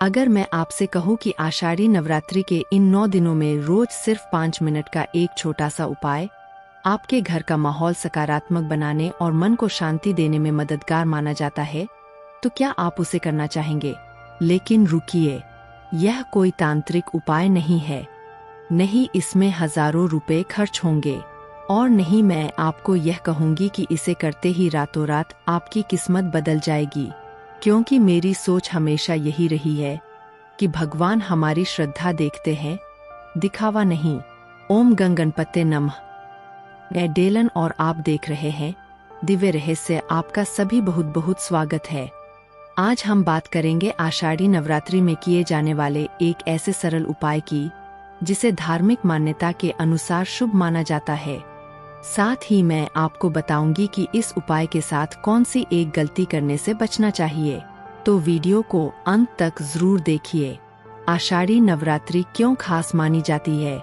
अगर मैं आपसे कहूँ कि आषाढ़ी नवरात्रि के इन 9 दिनों में रोज सिर्फ 5 मिनट का एक छोटा सा उपाय आपके घर का माहौल सकारात्मक बनाने और मन को शांति देने में मददगार माना जाता है, तो क्या आप उसे करना चाहेंगे? लेकिन रुकिए, यह कोई तांत्रिक उपाय नहीं है। नहीं इसमें हजारों रुपए खर्च होंगे, और नहीं मैं आपको यह कहूंगी कि इसे करते ही रातों रात आपकी किस्मत बदल जाएगी, क्योंकि मेरी सोच हमेशा यही रही है कि भगवान हमारी श्रद्धा देखते हैं, दिखावा नहीं। ओम गंगणपते नमः। मैं डेलन और आप देख रहे हैं दिव्य रहस्य। आपका सभी बहुत बहुत स्वागत है। आज हम बात करेंगे आषाढ़ी नवरात्रि में किए जाने वाले एक ऐसे सरल उपाय की जिसे धार्मिक मान्यता के अनुसार शुभ माना जाता है। साथ ही मैं आपको बताऊंगी कि इस उपाय के साथ कौन सी एक गलती करने से बचना चाहिए। तो वीडियो को अंत तक जरूर देखिए। आषाढ़ी नवरात्रि क्यों खास मानी जाती है?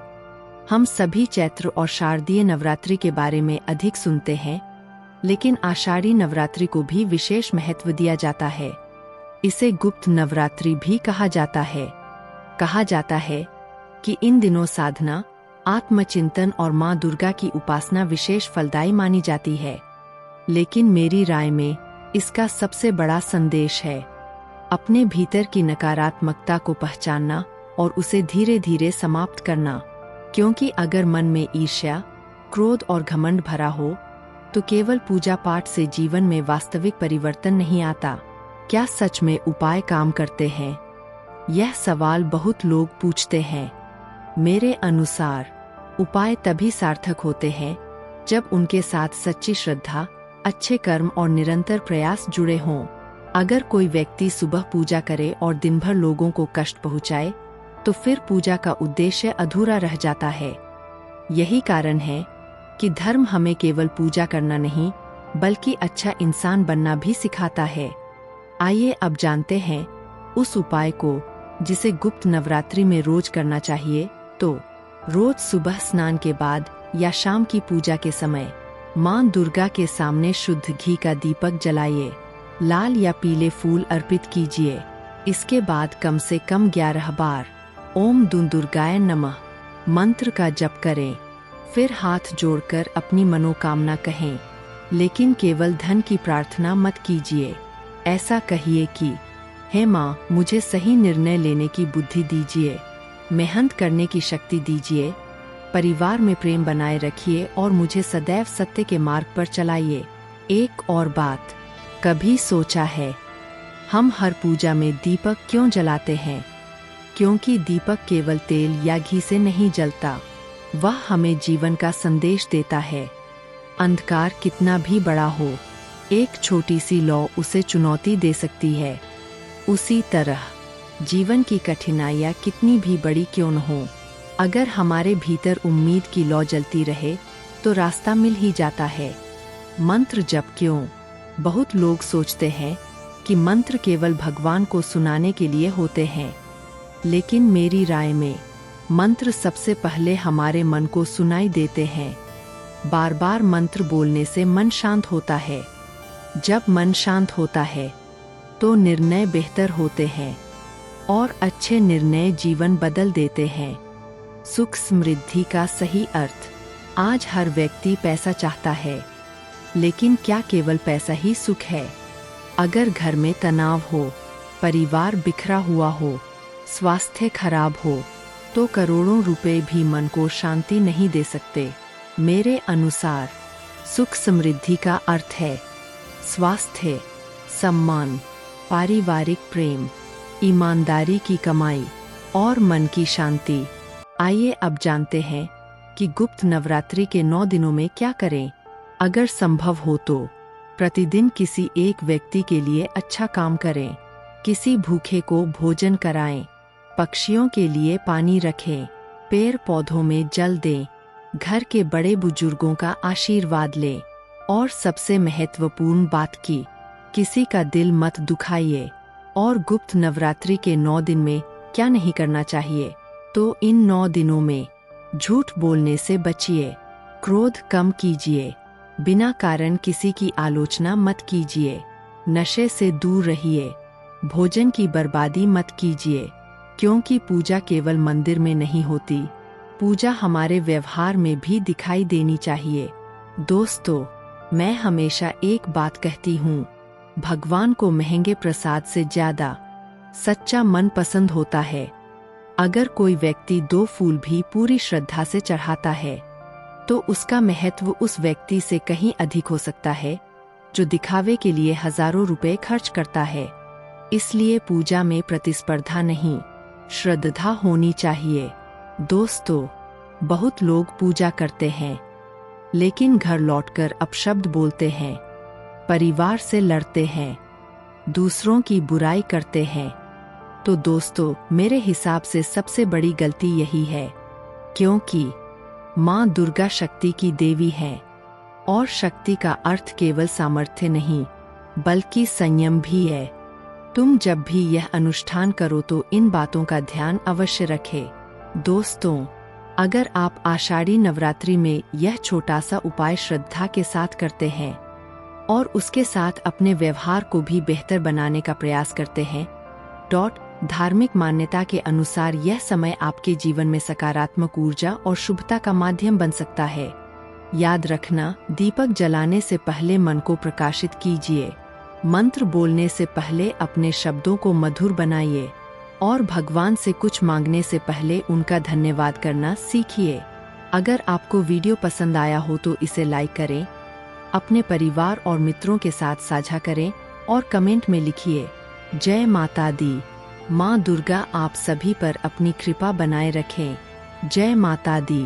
हम सभी चैत्र और शारदीय नवरात्रि के बारे में अधिक सुनते हैं, लेकिन आषाढ़ी नवरात्रि को भी विशेष महत्व दिया जाता है। इसे गुप्त नवरात्रि भी कहा जाता है। कहा जाता है कि इन दिनों साधना, आत्मचिंतन और माँ दुर्गा की उपासना विशेष फलदायी मानी जाती है। लेकिन मेरी राय में इसका सबसे बड़ा संदेश है अपने भीतर की नकारात्मकता को पहचानना और उसे धीरे धीरे समाप्त करना। क्योंकि अगर मन में ईर्ष्या, क्रोध और घमंड भरा हो तो केवल पूजा पाठ से जीवन में वास्तविक परिवर्तन नहीं आता। क्या सच में उपाय काम करते हैं? यह सवाल बहुत लोग पूछते हैं। मेरे अनुसार उपाय तभी सार्थक होते हैं जब उनके साथ सच्ची श्रद्धा, अच्छे कर्म और निरंतर प्रयास जुड़े हों। अगर कोई व्यक्ति सुबह पूजा करे और दिन भर लोगों को कष्ट पहुंचाए, तो फिर पूजा का उद्देश्य अधूरा रह जाता है। यही कारण है कि धर्म हमें केवल पूजा करना नहीं, बल्कि अच्छा इंसान बनना भी सिखाता है। आइए अब जानते हैं उस उपाय को जिसे गुप्त नवरात्रि में रोज करना चाहिए। तो रोज सुबह स्नान के बाद या शाम की पूजा के समय मां दुर्गा के सामने शुद्ध घी का दीपक जलाइए। लाल या पीले फूल अर्पित कीजिए। इसके बाद कम से कम 11 बार ओम दुर्गाय नमः मंत्र का जप करें। फिर हाथ जोड़कर अपनी मनोकामना कहें, लेकिन केवल धन की प्रार्थना मत कीजिए। ऐसा कहिए कि हे माँ, मुझे सही निर्णय लेने की बुद्धि दीजिए, मेहनत करने की शक्ति दीजिए, परिवार में प्रेम बनाए रखिए और मुझे सदैव सत्य के मार्ग पर चलाइए। एक और बात, कभी सोचा है हम हर पूजा में दीपक क्यों जलाते हैं? क्योंकि दीपक केवल तेल या घी से नहीं जलता, वह हमें जीवन का संदेश देता है। अंधकार कितना भी बड़ा हो, एक छोटी सी लौ उसे चुनौती दे सकती है। उसी तरह जीवन की कठिनाइयाँ कितनी भी बड़ी क्यों न हो, अगर हमारे भीतर उम्मीद की लौ जलती रहे तो रास्ता मिल ही जाता है। मंत्र जप क्यों? बहुत लोग सोचते हैं कि मंत्र केवल भगवान को सुनाने के लिए होते हैं, लेकिन मेरी राय में मंत्र सबसे पहले हमारे मन को सुनाई देते हैं। बार बार मंत्र बोलने से मन शांत होता है। जब मन शांत होता है तो निर्णय बेहतर होते हैं, और अच्छे निर्णय जीवन बदल देते हैं। सुख समृद्धि का सही अर्थ। आज हर व्यक्ति पैसा चाहता है, लेकिन क्या केवल पैसा ही सुख है? अगर घर में तनाव हो, परिवार बिखरा हुआ हो, स्वास्थ्य खराब हो, तो करोड़ों रुपए भी मन को शांति नहीं दे सकते। मेरे अनुसार सुख समृद्धि का अर्थ है स्वास्थ्य, सम्मान, पारिवारिक प्रेम, ईमानदारी की कमाई और मन की शांति। आइए अब जानते हैं कि गुप्त नवरात्रि के 9 दिनों में क्या करें। अगर संभव हो तो प्रतिदिन किसी एक व्यक्ति के लिए अच्छा काम करें। किसी भूखे को भोजन कराएं, पक्षियों के लिए पानी रखें, पेड़ पौधों में जल दें, घर के बड़े बुजुर्गों का आशीर्वाद लें, और सबसे महत्वपूर्ण बात की किसी का दिल मत दुखाइए। और गुप्त नवरात्रि के 9 दिन में क्या नहीं करना चाहिए? तो इन 9 दिनों में झूठ बोलने से बचिए, क्रोध कम कीजिए, बिना कारण किसी की आलोचना मत कीजिए, नशे से दूर रहिए, भोजन की बर्बादी मत कीजिए, क्योंकि पूजा केवल मंदिर में नहीं होती, पूजा हमारे व्यवहार में भी दिखाई देनी चाहिए। दोस्तों, मैं हमेशा एक बात कहती हूँ, भगवान को महंगे प्रसाद से ज्यादा सच्चा मन पसंद होता है। अगर कोई व्यक्ति 2 फूल भी पूरी श्रद्धा से चढ़ाता है, तो उसका महत्व उस व्यक्ति से कहीं अधिक हो सकता है, जो दिखावे के लिए हजारों रुपए खर्च करता है। इसलिए पूजा में प्रतिस्पर्धा नहीं, श्रद्धा होनी चाहिए। दोस्तों, बहुत लोग पूजा करते हैं, लेकिन घर लौटकर अपशब्द बोलते हैं, परिवार से लड़ते हैं, दूसरों की बुराई करते हैं। तो दोस्तों, मेरे हिसाब से सबसे बड़ी गलती यही है, क्योंकि माँ दुर्गा शक्ति की देवी है, और शक्ति का अर्थ केवल सामर्थ्य नहीं, बल्कि संयम भी है। तुम जब भी यह अनुष्ठान करो तो इन बातों का ध्यान अवश्य रखें। दोस्तों, अगर आप आषाढ़ी नवरात्रि में यह छोटा सा उपाय श्रद्धा के साथ करते हैं और उसके साथ अपने व्यवहार को भी बेहतर बनाने का प्रयास करते हैं, धार्मिक मान्यता के अनुसार यह समय आपके जीवन में सकारात्मक ऊर्जा और शुभता का माध्यम बन सकता है। याद रखना, दीपक जलाने से पहले मन को प्रकाशित कीजिए, मंत्र बोलने से पहले अपने शब्दों को मधुर बनाइए, और भगवान से कुछ मांगने से पहले उनका धन्यवाद करना सीखिए। अगर आपको वीडियो पसंद आया हो तो इसे लाइक करें, अपने परिवार और मित्रों के साथ साझा करें और कमेंट में लिखिए, जय माता दी। माँ दुर्गा आप सभी पर अपनी कृपा बनाए रखें। जय माता दी।